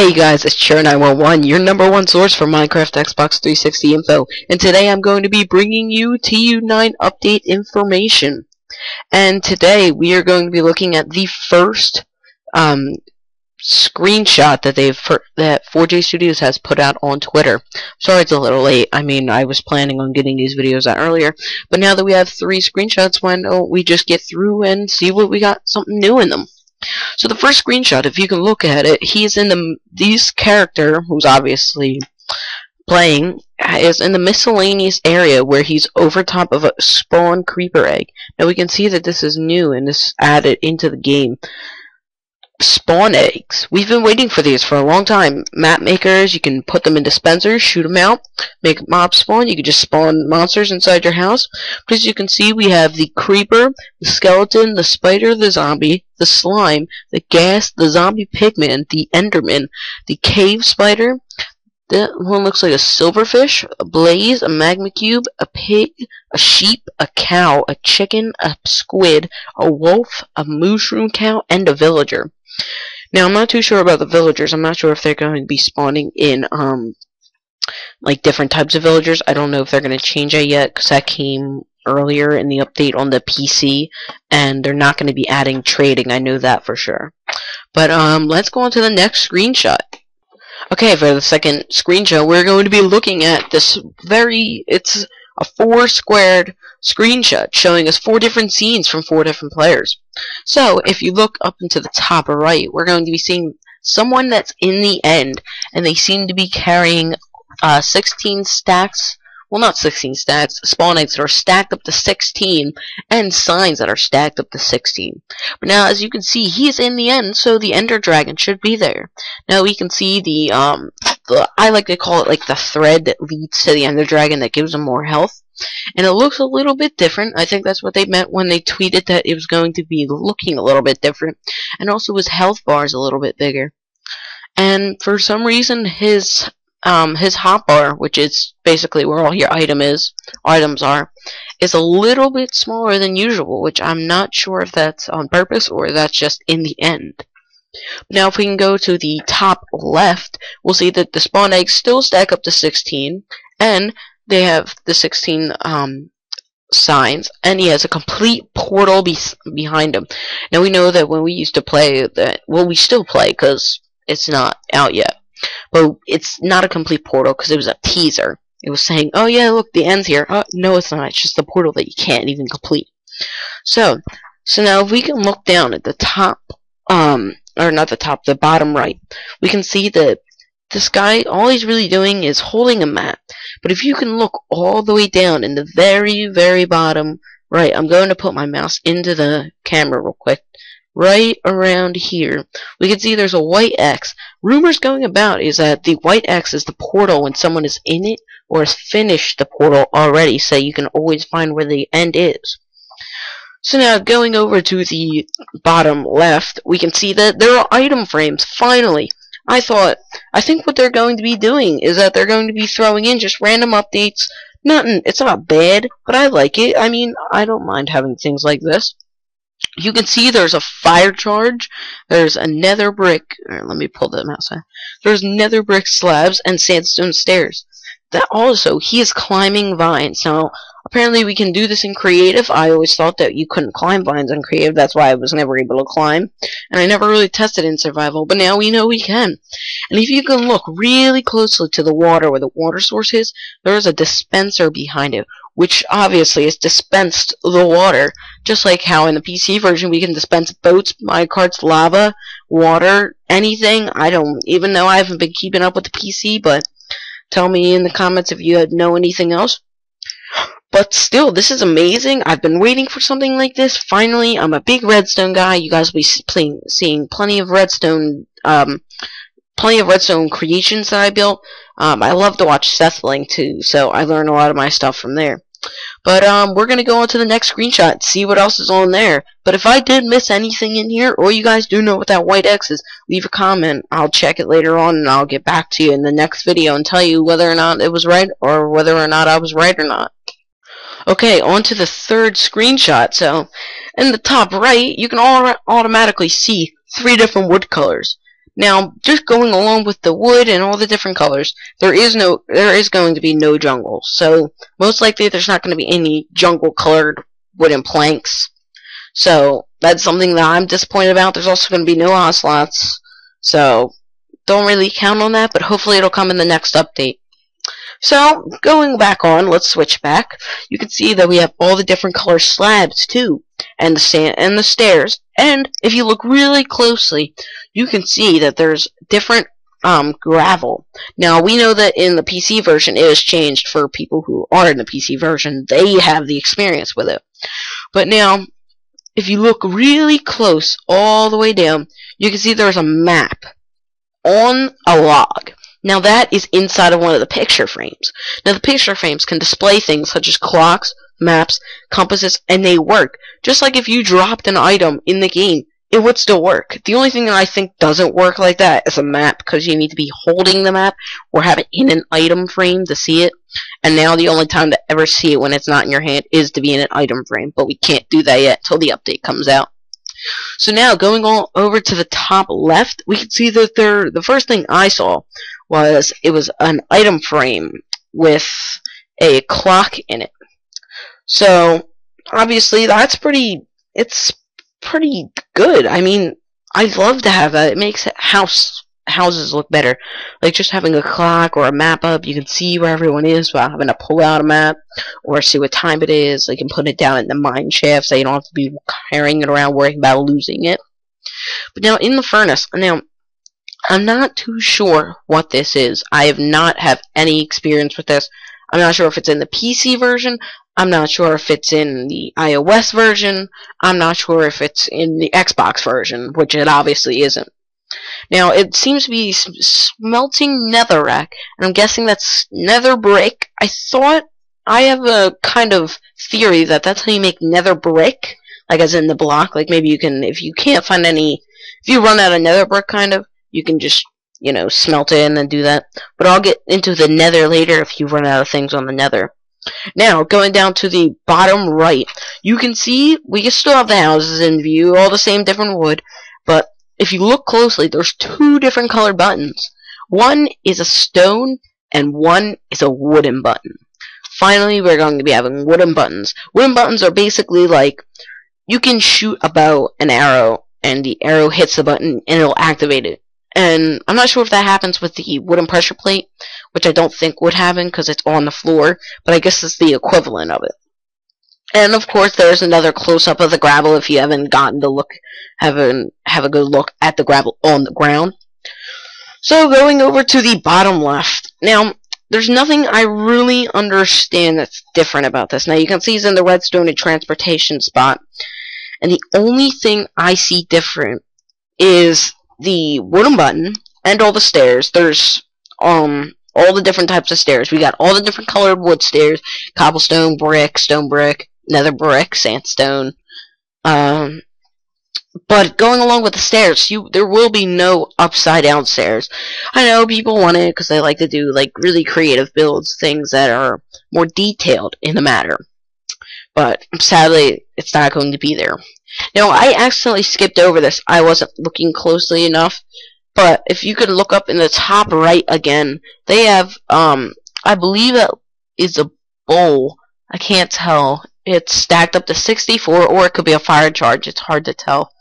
Hey guys, it's TU9, your #1 source for Minecraft Xbox 360 info, and today I'm going to be bringing you TU9 update information. And today we are going to be looking at the first screenshot that 4J Studios has put out on Twitter. Sorry it's a little late. I mean, I was planning on getting these videos out earlier, but now that we have 3 screenshots, why don't we just get through and see what we got something new in them. So the first screenshot, if you can look at it, he's in this character, who's obviously playing, is in the miscellaneous area where he's over top of a spawn creeper egg. Now we can see that this is new and this is added into the game. Spawn eggs. We've been waiting for these for a long time. Map makers, you can put them in dispensers, shoot them out, make mob spawn. You can just spawn monsters inside your house. But as you can see, we have the creeper, the skeleton, the spider, the zombie, the slime, the ghast, the zombie pigman, the enderman, the cave spider. That one looks like a silverfish, a blaze, a magma cube, a pig, a sheep, a cow, a chicken, a squid, a wolf, a mushroom cow, and a villager. Now, I'm not too sure about the villagers. I'm not sure if they're going to be spawning in, like, different types of villagers. I don't know if they're going to change it yet, because that came earlier in the update on the PC, and they're not going to be adding trading. I know that for sure. But, let's go on to the next screenshot. Okay, for the second screenshot, we're going to be looking at this it's a 4-squared screenshot showing us 4 different scenes from 4 different players. So, if you look up into the top right, we're going to be seeing someone that's in the end, and they seem to be carrying 16 stacks, well, not 16 stacks, spawn eggs that are stacked up to 16, and signs that are stacked up to 16. But now, as you can see, he's in the end, so the Ender Dragon should be there. Now, we can see I like to call it like the thread that leads to the Ender Dragon that gives him more health. And it looks a little bit different. I think that's what they meant when they tweeted that it was going to be looking a little bit different. And also his health bar is a little bit bigger. And for some reason, his hotbar, which is basically where all your items are, is a little bit smaller than usual, which I'm not sure if that's on purpose or that's just in the end. Now, if we can go to the top left, we'll see that the spawn eggs still stack up to 16, and they have the 16 signs, and he has a complete portal behind him. Now, we know that when we used to play well, we still play because it's not out yet. But it's not a complete portal because it was a teaser. It was saying, oh yeah, look, the end's here. No, it's not. It's just the portal that you can't even complete. So now if we can look down at the top, or not the top, the bottom right, we can see that this guy, all he's really doing is holding a map. But if you can look all the way down in the very, very bottom right, I'm going to put my mouse into the camera real quick. Right around here, we can see there's a white X. Rumors going about is that the white X is the portal when someone is in it or has finished the portal already, so you can always find where the end is. So now, going over to the bottom left, we can see that there are item frames, finally. I think what they're going to be doing is that they're going to be throwing in just random updates. It's not bad, but I like it. I mean, I don't mind having things like this. You can see there's a fire charge, there's a nether brick, let me pull them outside. There's nether brick slabs and sandstone stairs. That also, he is climbing vines. Now, apparently we can do this in creative. I always thought that you couldn't climb vines in creative, that's why I was never able to climb. And I never really tested in survival, but now we know we can. And if you can look really closely to the water, where the water source is, there is a dispenser behind it, which obviously has dispensed the water, just like how in the PC version we can dispense boats, minecarts, lava, water, anything. I don't even know. I haven't been keeping up with the PC, but tell me in the comments if you know anything else. But still, this is amazing. I've been waiting for something like this. Finally, I'm a big redstone guy. You guys will be seeing plenty of redstone creations that I built. I love to watch Sethling too, so I learn a lot of my stuff from there. But we're gonna go on to the next screenshot, see what else is on there. But if I did miss anything in here, or you guys do know what that white X is, leave a comment. I'll check it later on, and I'll get back to you in the next video and tell you whether or not it was right, or whether or not I was right or not. Okay, on to the third screenshot. So, in the top right, you can automatically see 3 different wood colors. Now, just going along with the wood and all the different colors, there is going to be no jungle. So most likely there's not going to be any jungle colored wooden planks. So that's something that I'm disappointed about. There's also going to be no ocelots. So don't really count on that, but hopefully it'll come in the next update. So, going back on, let's switch back. You can see that we have all the different color slabs too, and the sand and the stairs. And if you look really closely, you can see that there's different gravel. Now, we know that in the PC version it has changed for people who are in the PC version. They have the experience with it. But now, if you look really close all the way down, you can see there's a map on a log. Now that is inside of one of the picture frames. Now the picture frames can display things such as clocks, maps, compasses, and they work. Just like if you dropped an item in the game, it would still work. The only thing that I think doesn't work like that is a map, because you need to be holding the map or have it in an item frame to see it. And now the only time to ever see it when it's not in your hand is to be in an item frame, but we can't do that yet until the update comes out. So now, going on over to the top left, we can see that the first thing I saw was it was an item frame with a clock in it. So obviously it's pretty good. I mean, I'd love to have that. It makes houses look better. Like just having a clock or a map up, you can see where everyone is without having to pull out a map or see what time it is. They can put it down in the mine shaft so you don't have to be carrying it around worrying about losing it. But now in the furnace, now I'm not too sure what this is. I have not had any experience with this. I'm not sure if it's in the PC version. I'm not sure if it's in the iOS version. I'm not sure if it's in the Xbox version, which it obviously isn't. Now, it seems to be smelting netherrack, and I'm guessing that's nether brick. I have a kind of theory that that's how you make nether brick, like as in the block. Like maybe you can, if you run out of nether brick, kind of, you can just, smelt it and then do that. But I'll get into the nether later if you run out of things on the nether. Now, going down to the bottom right, you can see we still have the houses in view, all the same different wood, but if you look closely, there's two different colored buttons. One is a stone, and one is a wooden button. Finally, we're going to be having wooden buttons. Wooden buttons are basically like, you can shoot a bow an arrow, and the arrow hits the button, and it'll activate it. And I'm not sure if that happens with the wooden pressure plate, which I don't think would happen because it's on the floor, but I guess it's the equivalent of it. And of course, there's another close-up of the gravel if you haven't gotten to have a good look at the gravel on the ground. So going over to the bottom left. Now, there's nothing I really understand that's different about this. Now, you can see it's in the redstone and transportation spot. And the only thing I see different is the wooden button and all the stairs. There's all the different types of stairs. We got all the different colored wood stairs: cobblestone, brick, stone brick, nether brick, sandstone. But going along with the stairs, there will be no upside down stairs. I know people want it because they like to do like really creative builds, things that are more detailed in the matter. But sadly, it's not going to be there. Now, I accidentally skipped over this. I wasn't looking closely enough. But if you could look up in the top right again, they have, I believe that is a bowl. I can't tell. It's stacked up to 64, or it could be a fire charge. It's hard to tell.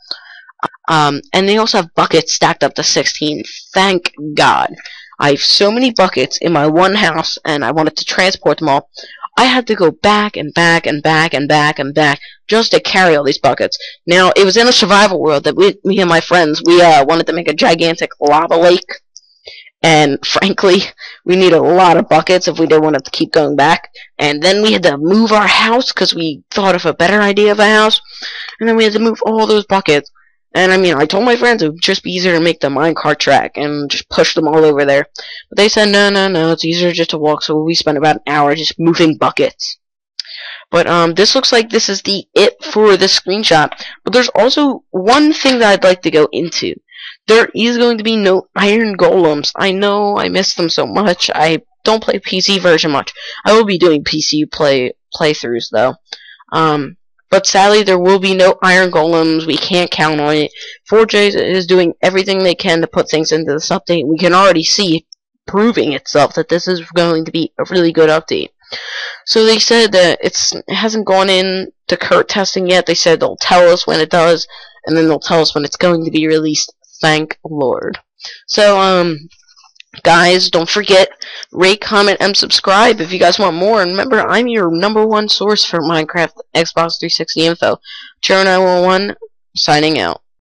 And they also have buckets stacked up to 16. Thank God. I have so many buckets in my one house, and I wanted to transport them all. I had to go back and back and back and back and back just to carry all these buckets. Now, it was in a survival world that me and my friends, we wanted to make a gigantic lava lake. And frankly, we need a lot of buckets if we didn't want to keep going back. And then we had to move our house because we thought of a better idea of a house. And then we had to move all those buckets. And I mean, I told my friends it would just be easier to make the minecart track and just push them all over there. But they said, no, it's easier just to walk, so we spent about an hour just moving buckets. But this looks like this is it for this screenshot. But there's also one thing that I'd like to go into. There is going to be no iron golems. I know I miss them so much. I don't play PC version much. I will be doing PC playthroughs though. But sadly, there will be no iron golems. We can't count on it. 4J is doing everything they can to put things into this update. We can already see proving itself that this is going to be a really good update. So they said that it hasn't gone in to Kurt testing yet. They said they'll tell us when it does, and then they'll tell us when it's going to be released. Thank Lord. So, guys, don't forget, rate, comment, and subscribe if you guys want more. And remember, I'm your #1 source for Minecraft Xbox 360 info. Chero911, signing out.